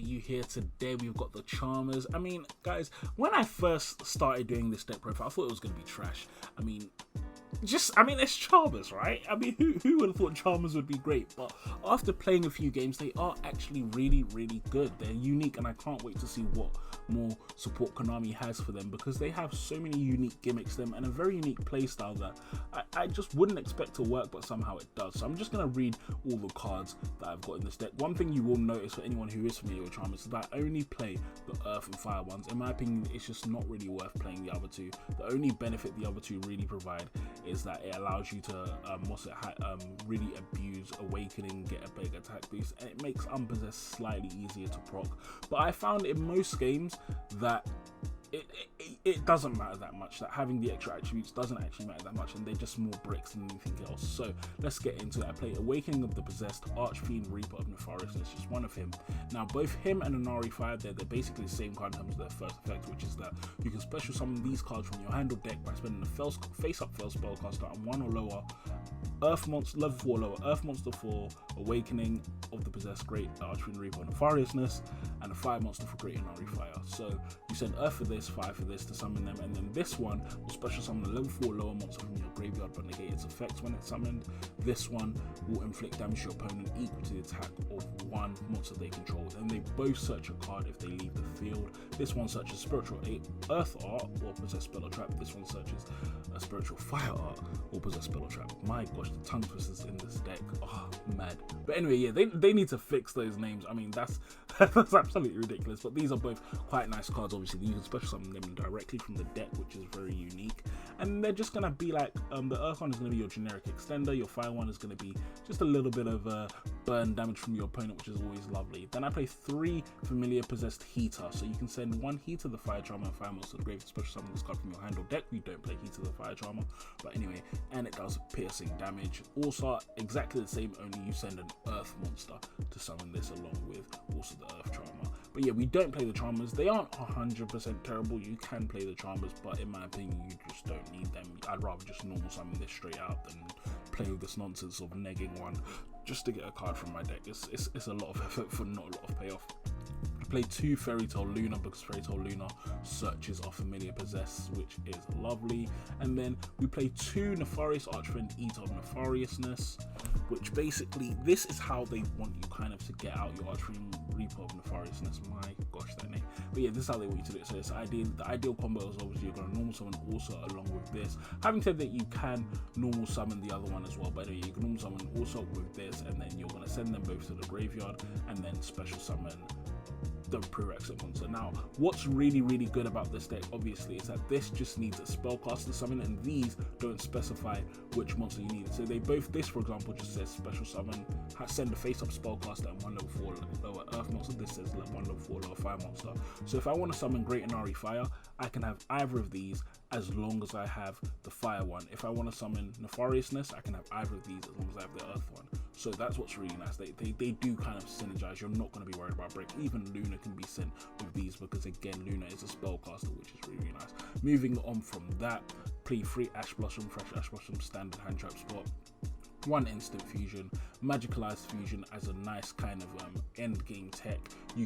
for you here today. We've got the Charmers. I mean, guys, when I first started doing this deck profile, I thought it was going to be trash. It's Charmers, right? I mean, who would have thought Charmers would be great? But after playing a few games, they are actually really, really good. They're unique, and I can't wait to see what more support Konami has for them, because they have so many unique gimmicks to them and a very unique playstyle that I just wouldn't expect to work, but somehow it does. So I'm just going to read all the cards that I've got in this deck. One thing you will notice for anyone who is familiar with Charmers is that I only play the Earth and Fire ones. In my opinion, it's just not really worth playing the other two. The only benefit the other two really provide is that it allows you to really abuse Awakening, get a big attack boost, and it makes Unpossessed slightly easier to proc. But I found in most games that it doesn't matter that much, that having the extra attributes doesn't actually matter that much, and they're just more bricks than anything else. So let's get into it. I play Awakening of the Possessed, Archfiend, Reaper of Nefariousness, just one of him. Now both him and Inari Fire, they're basically the same card in terms of their first effect, which is that you can special summon these cards from your hand or deck by spending a face-up Fel spellcaster and 1 or lower Earth monster, level 4 lower Earth monster for Awakening of the Possessed, Great Archfiend, Reaper of Nefariousness, and a Fire monster for Great Inari Fire. So you send Earth for this, Fire for this to summon them, and then this one will special summon a level 4 lower monster from your graveyard but negate its effects when it's summoned. This one will inflict damage to your opponent equal to the attack of one monster they control. Then they both search a card if they leave the field. This one searches Spiritual Earth Art or Possess Spell or Trap. This one searches a Spiritual Fire Art or Possess Spell or Trap. My gosh, the tongue twisters in this deck, oh mad. But anyway, yeah, they need to fix those names. I mean, that's absolutely ridiculous, but these are both quite nice cards. Obviously you can special summon them directly from the deck, which is very unique, and they're just gonna be like the Earth one is gonna be your generic extender, your Fire one is gonna be just a little bit of burn damage from your opponent, which is always lovely. Then I play 3 familiar Possessed Heater, so you can send 1 Heater the Fire Charmer and Fire monster to the grave to special summon this card from your hand or deck. We don't play Heater the Fire Charmer, but anyway, and it does piercing damage. Also exactly the same, only you send an Earth monster to summon this along with also the Earth Charmer. But yeah, we don't play the Charmers. They aren't 100% terrible. You can play the Charmers, but in my opinion, you just don't need them. I'd rather just normal summon this straight out than play with this nonsense of negging one just to get a card from my deck. It's a lot of effort for not a lot of payoff. Play 2 Fairy Tale Luna because Fairy Tale Luna searches our familiar Possess, which is lovely. And then we play 2 Nefarious Archfiend, Eater of Nefariousness, which basically this is how they want you kind of to get out your Archfiend, Reaper of Nefariousness. My gosh, that name. But yeah, this is how they want you to do it. So it's the ideal combo is obviously you're going to normal summon also along with this. Having said that, you can normal summon the other one as well, but anyway, you can normal summon also with this, and then you're going to send them both to the graveyard and then special summon the prerequisite monster. Now, what's really, really good about this deck, obviously, is that this just needs a spellcaster summon, and these don't specify which monster you need. So they both, this for example, just says special summon, send a face-up spellcaster and 1 level 4 lower Earth monster. This says 1 level 4 lower Fire monster. So if I want to summon Great Inari Fire, I can have either of these as long as I have the Fire one. If I want to summon Nefariousness, I can have either of these as long as I have the Earth one. So that's what's really nice. They do kind of synergize. You're not going to be worried about break. Even Luna can be sent with these because again, Luna is a spellcaster, which is really, really nice. Moving on from that, play 3 Ash Blossom, fresh Ash Blossom, standard hand trap spot. 1 instant fusion, magicalized fusion as a nice kind of end game tech.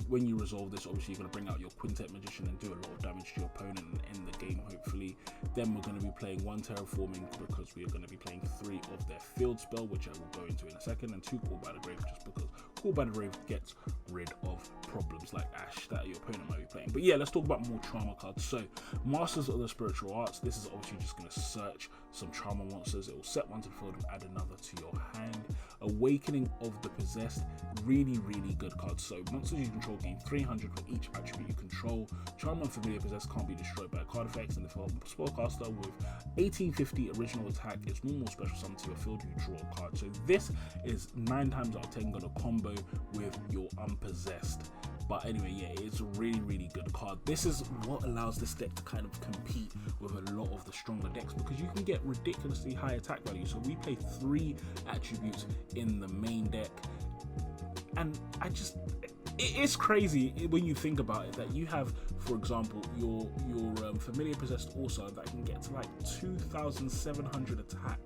When you resolve this, obviously you're going to bring out your Quintet Magician and do a lot of damage to your opponent and end the game hopefully. Then we're going to be playing 1 Terraforming because we are going to be playing 3 of their field spell, which I will go into in a second, and 2 Call by the Grave, just because Call by the Grave gets rid of problems like Ash that your opponent might be playing. But yeah, let's talk about more trauma cards. So Masters of the Spiritual Arts, this is obviously just going to search some trauma monsters. It will set 1 to the field and add another to your hand. Awakening of the Possessed, really, really good card. So monsters you control gain 300 for each attribute you control. Charm and Familiar Possessed can't be destroyed by card effects, and if a spellcaster with 1850 original attack is normal special summon to your field, you draw a card. So this is 9 times out of 10 gonna combo with your Unpossessed. But anyway, yeah, it's a really, really good card. This is what allows this deck to kind of compete with a lot of the stronger decks because you can get ridiculously high attack value. So we play 3 attributes in the main deck, and It's crazy when you think about it that you have, for example, your familiar possessed also that can get to like 2,700 attack,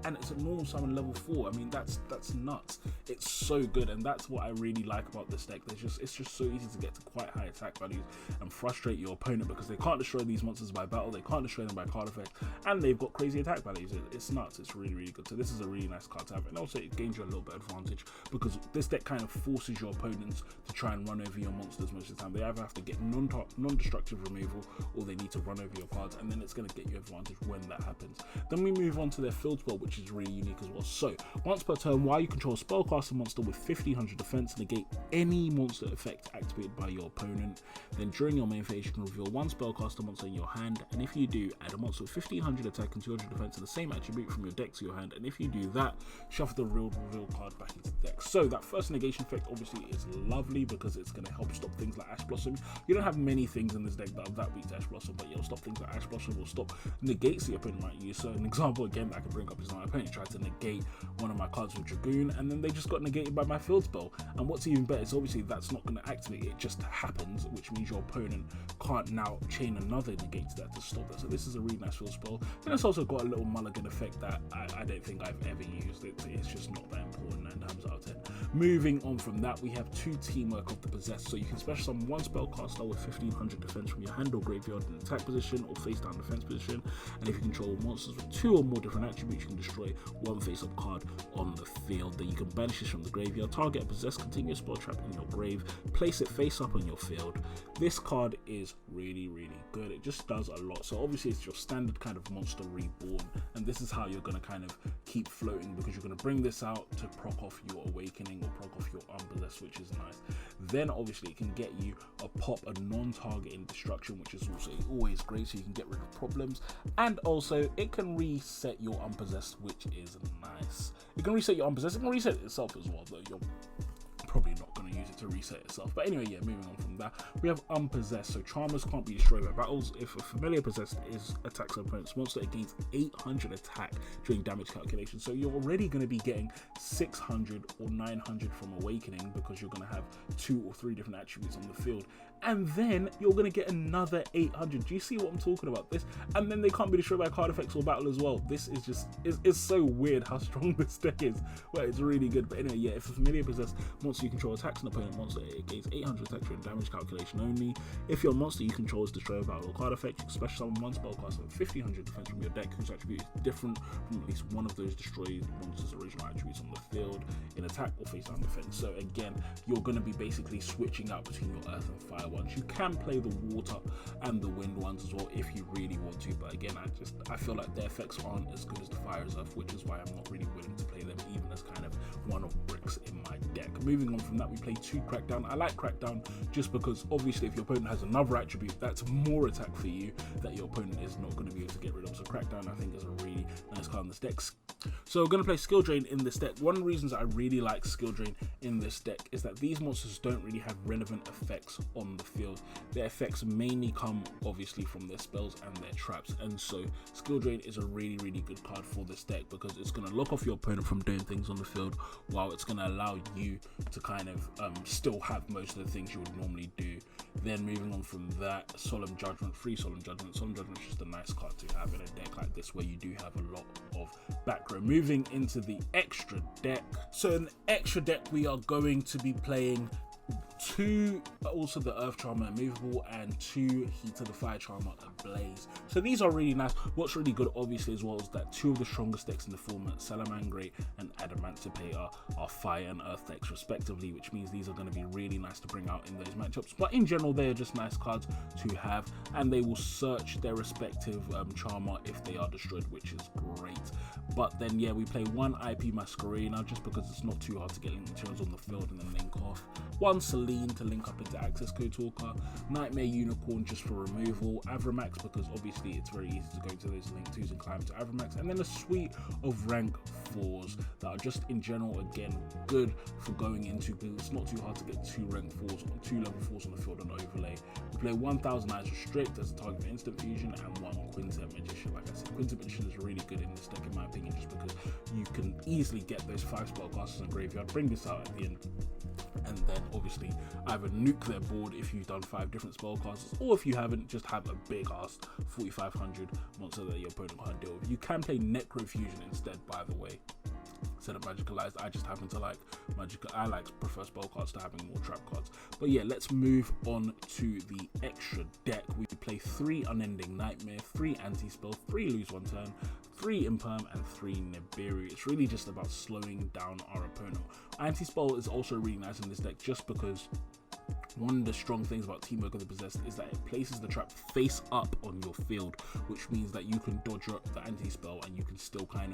and it's a normal summon level 4. I mean, that's nuts. It's so good, and that's what I really like about this deck. It's just so easy to get to quite high attack values and frustrate your opponent because they can't destroy these monsters by battle, they can't destroy them by card effect, and they've got crazy attack values. It's nuts. It's really, really good. So this is a really nice card to have, and also it gains you a little bit of advantage because this deck kind of forces your opponents to try and run over your monsters most of the time. They either have to get non-destructive removal or they need to run over your cards, and then it's going to get you advantage when that happens. Then we move on to their field spell, which is really unique as well. So once per turn, while you control a spellcaster monster with 1500 defense, negate any monster effect activated by your opponent. Then during your main phase, you can reveal one spellcaster monster in your hand, and if you do, add a monster with 1500 attack and 200 defense to the same attribute from your deck to your hand, and if you do that, shuffle the reveal card back into the deck. So that first negation effect obviously is lovely because it's going to help stop things like Ash Blossom. You don't have many things in this deck that are that weak to Ash Blossom, but it'll stop things like Ash Blossom, will stop negates the opponent might use. So an example again that I can bring up is my opponent tried to negate one of my cards with Dragoon, and then they just got negated by my field spell. And what's even better is obviously that's not going to activate, it just happens, which means your opponent can't now chain another negate to that to stop that. So this is a really nice field spell. And it's also got a little mulligan effect that I don't think I've ever used. It's just not that important 9 times out of 10. Moving on from that, we have 2 teamwork of the possessed. So you can special summon one spellcaster with 1500 defense from your hand or graveyard in attack position or face down defense position. And if you control monsters with 2 or more different attributes, you can destroy one face up card on the field. Then you can banish this from the graveyard, target a possessed continuous spell trap in your grave, place it face up on your field. This card is really, really good. It just does a lot. So obviously it's your standard kind of monster reborn, and this is how you're going to kind of keep floating because you're going to bring this out to proc off your awakening or proc off your unpossessed, which is nice. Then obviously it can get you a pop, a non-targeting destruction, which is also always great, so you can get rid of problems. And also it can reset your unpossessed, which is nice. It can reset your unpossessed, it can reset it itself as well, though you're probably not going to use it to reset itself. But anyway, yeah, moving on from that, we have unpossessed. So charmers can't be destroyed by battles. If a familiar possessed attacks an opponent's monster, it gains 800 attack during damage calculation. So you're already going to be getting 600 or 900 from awakening because you're going to have 2 or 3 different attributes on the field, and then you're going to get another 800. Do you see what I'm talking about? This, and then they can't be destroyed by card effects or battle as well. This is just, it's so weird how strong this deck is. Well, it's really good. But anyway, yeah, if a familiar possessed monster you control attacks an opponent monster, it gains 800 attack during damage calculation only. If your monster you control is destroyed by battle or card effect, you can special summon one spellcaster with 1500 defense from your deck whose attribute is different from at least one of those destroyed monsters' original attributes on the field in attack or face down defense. So again, you're going to be basically switching out between your earth and fire ones. You can play the water and the wind ones as well if you really want to, but again, I feel like their effects aren't as good as the fire's earth, which is why I'm not really willing to play them even as kind of one-off bricks in my deck. Moving on from that, we play 2 Crackdown. I like Crackdown just because obviously if your opponent has another attribute, that's more attack for you that your opponent is not going to be able to get rid of. So Crackdown I think is a really nice card in this deck. So we're going to play Skill Drain in this deck. One of the reasons I really like Skill Drain in this deck is that these monsters don't really have relevant effects on the field. Their effects mainly come obviously from their spells and their traps, and so Skill Drain is a really, really good card for this deck because it's going to lock off your opponent from doing things on the field while it's going to allow you to kind of still have most of the things you would normally do. Then moving on from that, Solemn Judgment, free Solemn Judgment. Solemn Judgment is just a nice card to have in a deck like this where you do have a lot of back row. Moving into the extra deck. So in the extra deck we are going to be playing 2 also the Earth Charmer Immovable and 2 Heat of the Fire Charmer Ablaze. So these are really nice. What's really good obviously as well is that 2 of the strongest decks in the format, Salamangre and Adamantipator, are Fire and Earth decks respectively, which means these are going to be really nice to bring out in those matchups. But in general, they're just nice cards to have, and they will search their respective Charmer if they are destroyed, which is great. But then yeah, we play 1 IP Masquerena just because it's not too hard to get link materials on the field and then link off. 1 Celine to link up into Access Code Talker, Nightmare Unicorn just for removal, Avramax because obviously it's very easy to go into those link 2s and climb to Avramax, and then a suite of rank 4s that are just in general again good for going into because it's not too hard to get 2 rank 4s or 2 level 4s on the field on overlay. We play 1000 Eyes Restrict as a target for instant fusion and 1 Quintet Magician. Like I said, Quintet Magician is really good in this deck in my opinion just because you can easily get those 5 spellcasters in graveyard, bring this out at the end, and then obviously either nuke their board if you've done 5 different spellcasters, or if you haven't, just have a big ass 4500 monster that your opponent can't deal with. You can play Necrofusion instead, by the way. Instead of Magicalized, I just happen to like I prefer spell cards to having more trap cards. But yeah, let's move on to the extra deck. We play 3 Unending Nightmare, 3 Anti-Spell, 3 Lose 1 Turn, 3 Imperm, and 3 Nibiru. It's really just about slowing down our opponent. Anti-Spell is also really nice in this deck just because one of the strong things about Teamwork of the Possessed is that it places the trap face up on your field, which means that you can dodge the anti-spell and you can still kind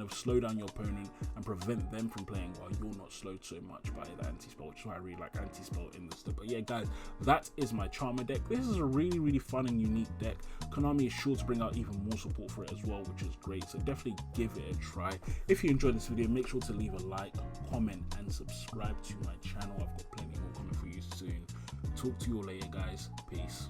of slow down your opponent and prevent them from playing while you're not slowed so much by the anti-spell, which is why I really like anti-spell in this deck. But yeah, guys, that is my Charmer deck. This is a really fun and unique deck. Konami is sure to bring out even more support for it as well, which is great, so definitely give it a try. If you enjoyed this video, make sure to leave a like, comment, and subscribe to my channel. I've got plenty more coming for you soon. Talk to you all later, guys. Peace.